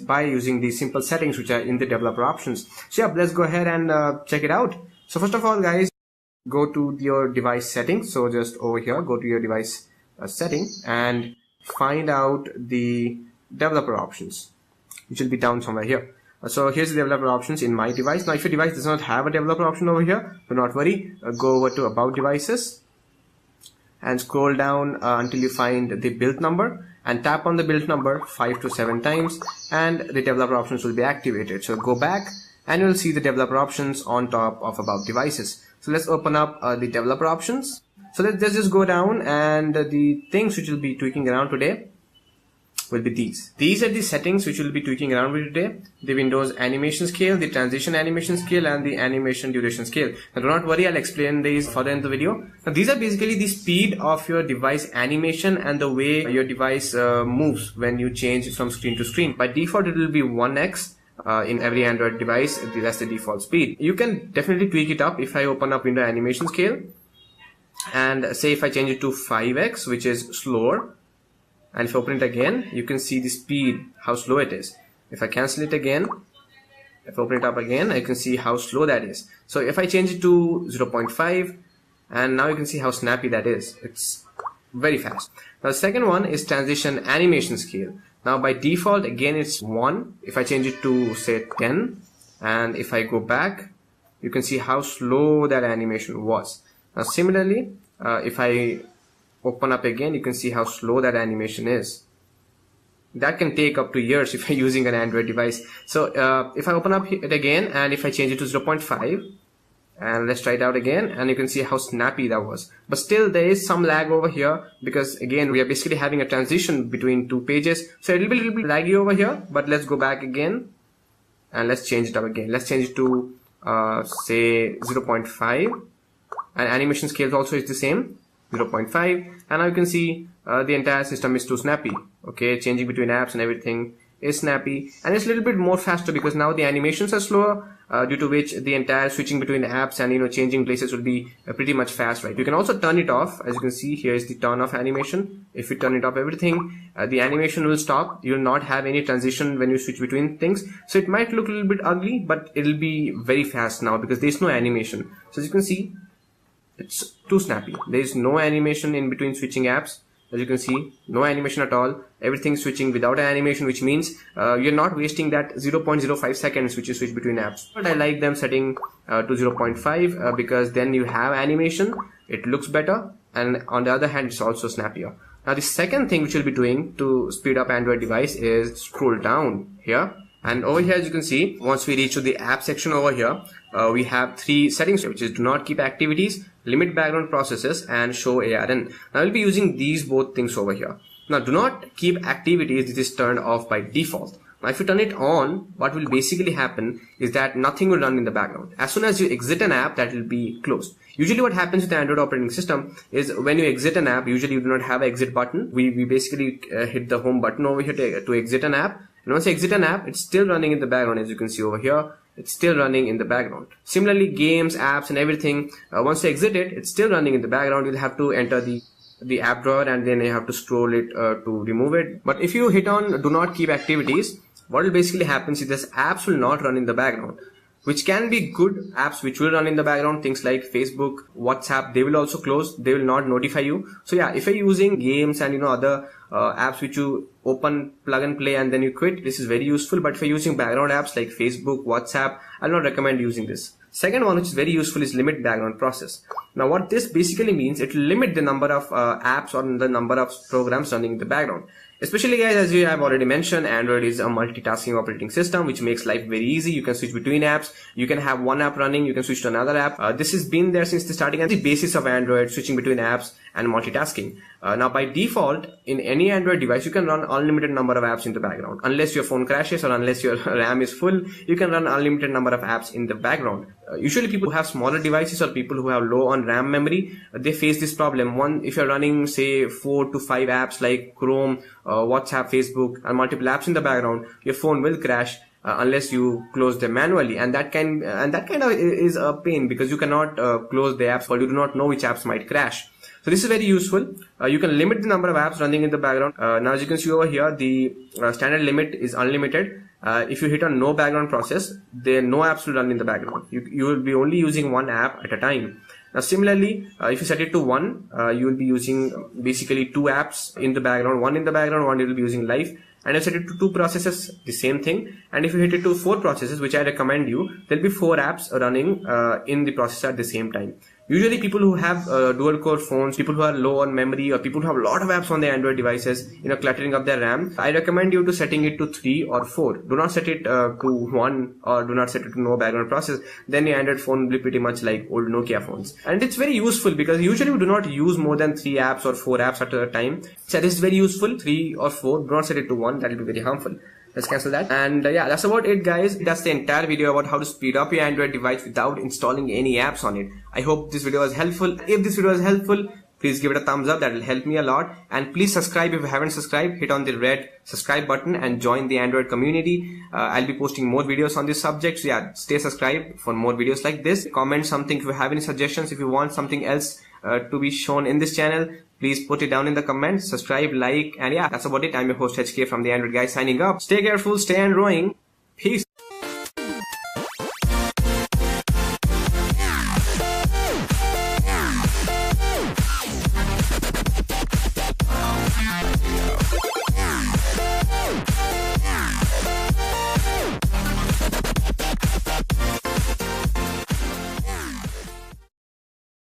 by using these simple settings which are in the developer options. So yeah, let's go ahead and check it out. So first of all, guys, go to your device settings. So just over here, go to your device setting and find out the developer options, which will be down somewhere here. So here's the developer options in my device. Now if your device does not have a developer option over here, do not worry, go over to about devices and scroll down until you find the build number and tap on the build number 5 to 7 times and the developer options will be activated. So go back and you'll see the developer options on top of about devices. So let's open up the developer options. So let's just go down, and the things which will be tweaking around today will be these. These are the settings which will be tweaking around with today: the Windows animation scale, the transition animation scale, and the animation duration scale. Now do not worry, I'll explain these further in the video. Now these are basically the speed of your device animation and the way your device moves when you change from screen to screen. By default it will be 1x in every Android device. That's the default speed. You can definitely tweak it up. If I open up Windows animation scale and say if I change it to 5x, which is slower, and if I open it again, you can see the speed, how slow it is. If I cancel it again, if I open it up again, I can see how slow that is. So if I change it to 0.5, and now you can see how snappy that is. It's very fast. Now the second one is transition animation scale. Now by default, again it's 1. If I change it to say 10, and if I go back, you can see how slow that animation was. Now similarly, if I open up again, you can see how slow that animation is. That can take up to years if you're using an Android device. So if I open up it again and if I change it to 0.5 and let's try it out again, and you can see how snappy that was. But still there is some lag over here because again we are basically having a transition between two pages, so it will be a little bit laggy over here. But let's go back again and let's change it up again. Let's change it to say 0.5, and animation scale also is the same, 0.5, and now you can see the entire system is too snappy. Okay, changing between apps and everything is snappy, and it's a little bit more faster because now the animations are slower, due to which the entire switching between the apps and changing places will be pretty much fast, right? You can also turn it off. As you can see, here is the turn off animation. If you turn it off everything, the animation will stop. You will not have any transition when you switch between things. So it might look a little bit ugly, but it will be very fast now because there is no animation. So as you can see, it's too snappy. There is no animation in between switching apps. As you can see, no animation at all. Everything switching without an animation, which means you're not wasting that 0.05 seconds which you switch between apps. But I like them setting to 0.5 because then you have animation, it looks better, and on the other hand it's also snappier. Now the second thing which we'll be doing to speed up Android device is scroll down here. And over here, as you can see, once we reach to the app section over here, we have 3 settings, which is do not keep activities, limit background processes, and show ARN. Now I'll be using these both things over here. Now do not keep activities, this is turned off by default. Now if you turn it on, what will basically happen is that nothing will run in the background. As soon as you exit an app, that will be closed. Usually what happens with the Android operating system is when you exit an app, usually you do not have an exit button. We basically hit the home button over here to exit an app. And once you exit an app, it's still running in the background. As you can see over here, it's still running in the background. Similarly, games, apps, and everything, once you exit it, it's still running in the background. You'll have to enter the app drawer and then you have to scroll it to remove it. But if you hit on do not keep activities, what will basically happen is this apps will not run in the background, which can be good apps which will run in the background. Things like Facebook, WhatsApp, they will also close. They will not notify you. So yeah, if you're using games and other apps which you open, plug and play, and then you quit, this is very useful. But if you're using background apps like Facebook, WhatsApp, I'll not recommend using this. Second one, which is very useful, is limit background process. Now what this basically means, it will limit the number of apps or the number of programs running in the background. Especially guys, as you have already mentioned, Android is a multitasking operating system which makes life very easy. You can switch between apps. You can have one app running, you can switch to another app. This has been there since the starting and the basis of Android, switching between apps and multitasking. Now by default, in any Android device, you can run unlimited number of apps in the background. Unless your phone crashes or unless your RAM is full, you can run unlimited number of apps in the background. Usually people who have smaller devices or people who have low on RAM memory, they face this problem. One, if you're running say 4 to 5 apps like Chrome, WhatsApp, Facebook, and multiple apps in the background, your phone will crash unless you close them manually, and that kind of is a pain because you cannot close the apps, or you do not know which apps might crash. So this is very useful. You can limit the number of apps running in the background. Now as you can see over here, the standard limit is unlimited. If you hit on no background process, then no apps will run in the background. You will be only using one app at a time. Now similarly, if you set it to 1, you will be using basically 2 apps in the background, one in the background, one you will be using live. And if you set it to 2 processes, the same thing. And if you hit it to 4 processes, which I recommend you, there'll be 4 apps running in the processor at the same time. Usually people who have dual core phones, people who are low on memory, or people who have a lot of apps on their Android devices, cluttering up their RAM, I recommend you to setting it to 3 or 4. Do not set it to 1, or do not set it to no background process. Then your Android phone will be pretty much like old Nokia phones. And it's very useful because usually we do not use more than 3 apps or 4 apps at a time. So this is very useful, 3 or 4. Do not set it to 1. That will be very harmful. Let's cancel that. And yeah, that's about it, guys. That's the entire video about how to speed up your Android device without installing any apps on it. I hope this video was helpful. If this video was helpful, please give it a thumbs up. That will help me a lot. And please subscribe if you haven't subscribed. Hit on the red subscribe button and join the Android community. I'll be posting more videos on this subject. So yeah, stay subscribed for more videos like this. Comment something if you have any suggestions. If you want something else to be shown in this channel, please put it down in the comments. Subscribe, like, and yeah, that's about it. I'm your host HK from the Android Guy signing up. Stay careful, stay Androiding. Peace.